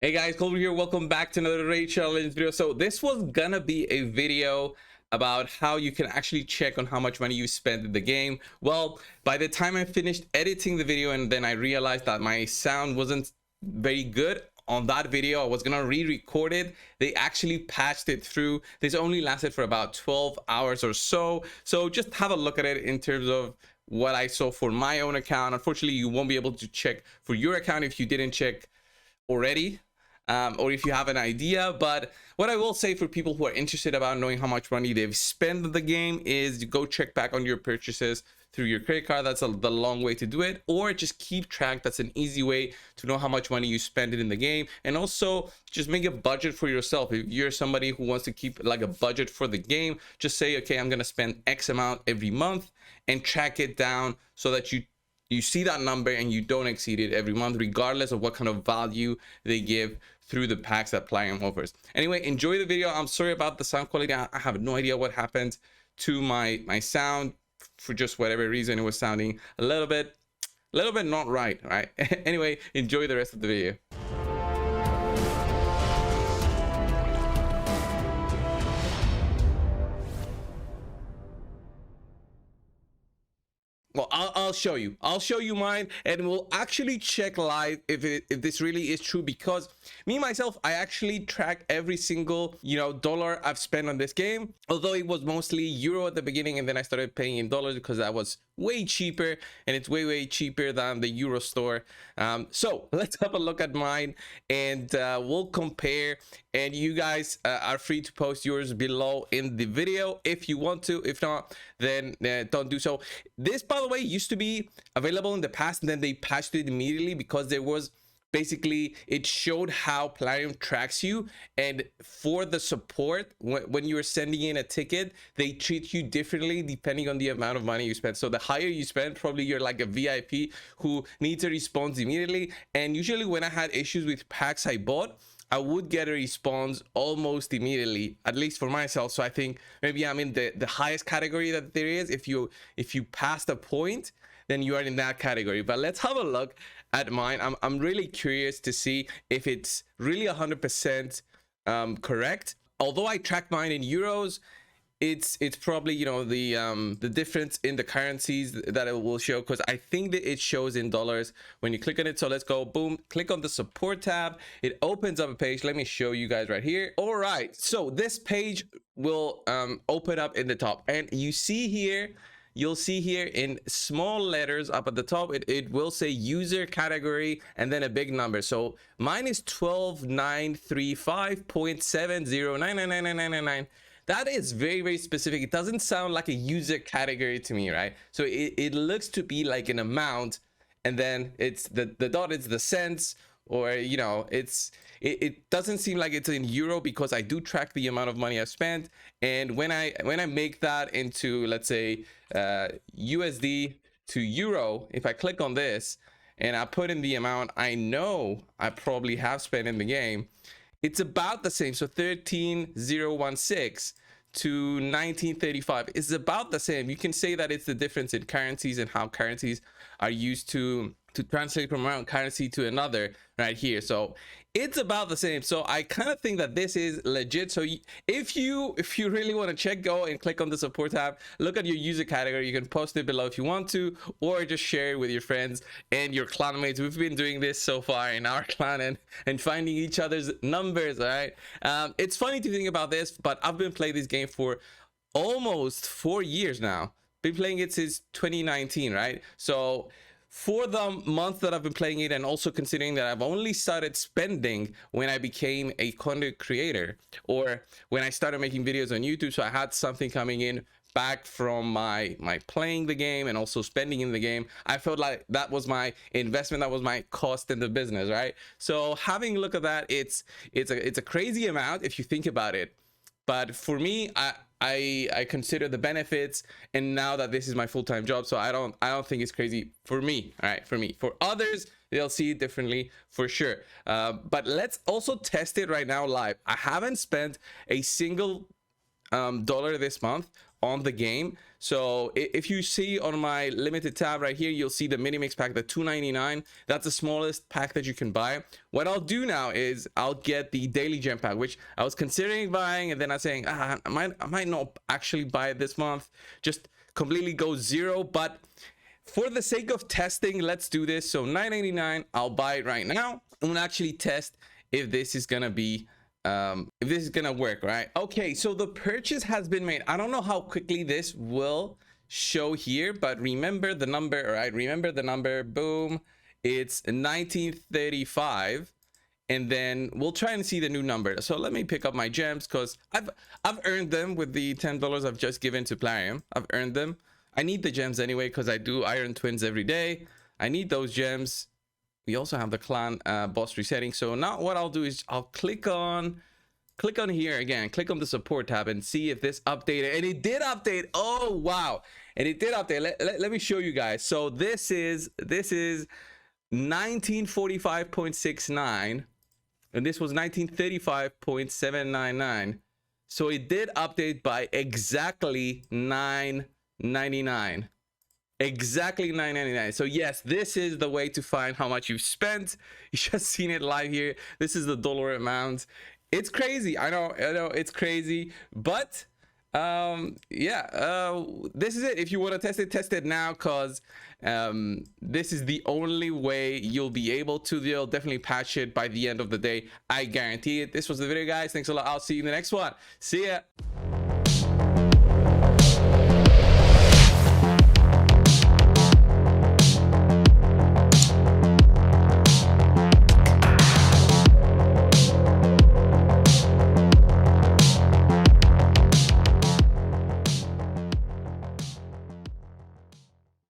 Hey guys, Coldbrew here. Welcome back to another raid challenge video. So this was gonna be a video about how you can actually check on how much money you spent in the game. Well, by the time I finished editing the video and then I realized that my sound wasn't very good on that video, I was gonna re-record it. They actually patched it through. This only lasted for about 12 hours or so. So just have a look at it in terms of what I saw for my own account. Unfortunately, you won't be able to check for your account if you didn't check already, or if you have an idea. But what I will say for people who are interested about knowing how much money they've spent in the game is go check back on your purchases through your credit card. That's the long way to do it, or just keep track. That's an easy way to know how much money you spend it in the game. And also just make a budget for yourself. If you're somebody who wants to keep like a budget for the game, just say, okay, I'm gonna spend X amount every month, and track it down so that you see that number and you don't exceed it every month, regardless of what kind of value they give through the packs that Plarium offers. Anyway, enjoy the video. I'm sorry about the sound quality. I have no idea what happened to my sound. For just whatever reason, it was sounding a little bit not right. Anyway, enjoy the rest of the video. Well, I'll show you. I'll show you mine, and we'll actually check live if this really is true, because me myself, I actually track every single dollar I've spent on this game. Although it was mostly euro at the beginning, and then I started paying in dollars because that was way cheaper, and it's way cheaper than the euro store. So let's have a look at mine, and we'll compare. And you guys are free to post yours below in the video if you want to. If not, then don't do so. This, by the way, used to be available in the past, and then they patched it immediately because there was basically, it showed how Plarium tracks you. And for the support, when you're sending in a ticket, they treat you differently depending on the amount of money you spend. So the higher you spend, probably you're like a VIP who needs a response immediately. And usually when I had issues with packs I bought, I would get a response almost immediately, at least for myself. So I think maybe I'm in the highest category that there is. If you pass the point, then you are in that category. But let's have a look at mine. I'm really curious to see if it's really 100% correct. Although I track mine in euros, it's probably the difference in the currencies that it will show, because I think that it shows in dollars when you click on it. So let's go, boom, click on the support tab. It opens up a page. Let me show you guys right here. All right, so this page will open up in the top, and you see here, you'll see here in small letters up at the top, it will say user category and then a big number. So mine is 12935.70999999. That is very specific. It doesn't sound like a user category to me, right? So it looks to be like an amount, and then it's the dot is the cents, or it doesn't seem like it's in euro, because I do track the amount of money I've spent. And when I make that into, let's say, USD to euro, if I click on this and I put in the amount I know I probably have spent in the game, it's about the same. So 13,016 to 1935 is about the same. You can say that it's the difference in currencies and how currencies are used to translate from one currency to another right here. So it's about the same. So I kind of think that this is legit. So if you really want to check, go and click on the support tab, look at your user category. You can post it below if you want to, or just share it with your friends and your clanmates. We've been doing this so far in our clan and finding each other's numbers. All right, it's funny to think about this, but I've been playing this game for almost 4 years now. Been playing it since 2019, right? So for the month that I've been playing it, and also considering that I've only started spending when I became a content creator, or when I started making videos on YouTube, so I had something coming in back from my playing the game and also spending in the game. I felt like that was my investment, that was my cost in the business, right? So having a look at that, it's a crazy amount if you think about it. But for me, I consider the benefits, and now that this is my full-time job, so I don't think it's crazy for me. All right, for me. For others, they'll see it differently for sure. But let's also test it right now live. I haven't spent a single dollar this month on the game. So if you see on my limited tab right here, you'll see the mini mix pack, the $2.99. That's the smallest pack that you can buy. What I'll do now is I'll get the daily gem pack, which I was considering buying, and then I'm saying I might not actually buy it this month, just completely go zero. But for the sake of testing, let's do this. So $9.99, I'll buy it right now. I'm gonna actually test if this is gonna be if this is gonna work, right? Okay, so the purchase has been made. I don't know how quickly this will show here, but remember the number, all right? Remember the number. Boom, it's 1935, and then we'll try and see the new number. So let me pick up my gems, because I've earned them with the $10 I've just given to Plarium. I've earned them. I need the gems anyway, because I do iron twins every day. I need those gems. We also have the clan boss resetting. So now what I'll do is I'll click on here again, click on the support tab and see if this updated. And it did update. Oh wow, and it did update. Let me show you guys. So this is 1945.69 and this was 1935.799. so it did update by exactly $9.99. Exactly $9.99. So yes, this is the way to find how much you've spent. You just seen it live here. This is the dollar amount. It's crazy. I know it's crazy, but yeah, this is it. If you want to test it now, because this is the only way you'll be able to. They'll definitely patch it by the end of the day, I guarantee it. This was the video, guys. Thanks a lot. I'll see you in the next one. See ya.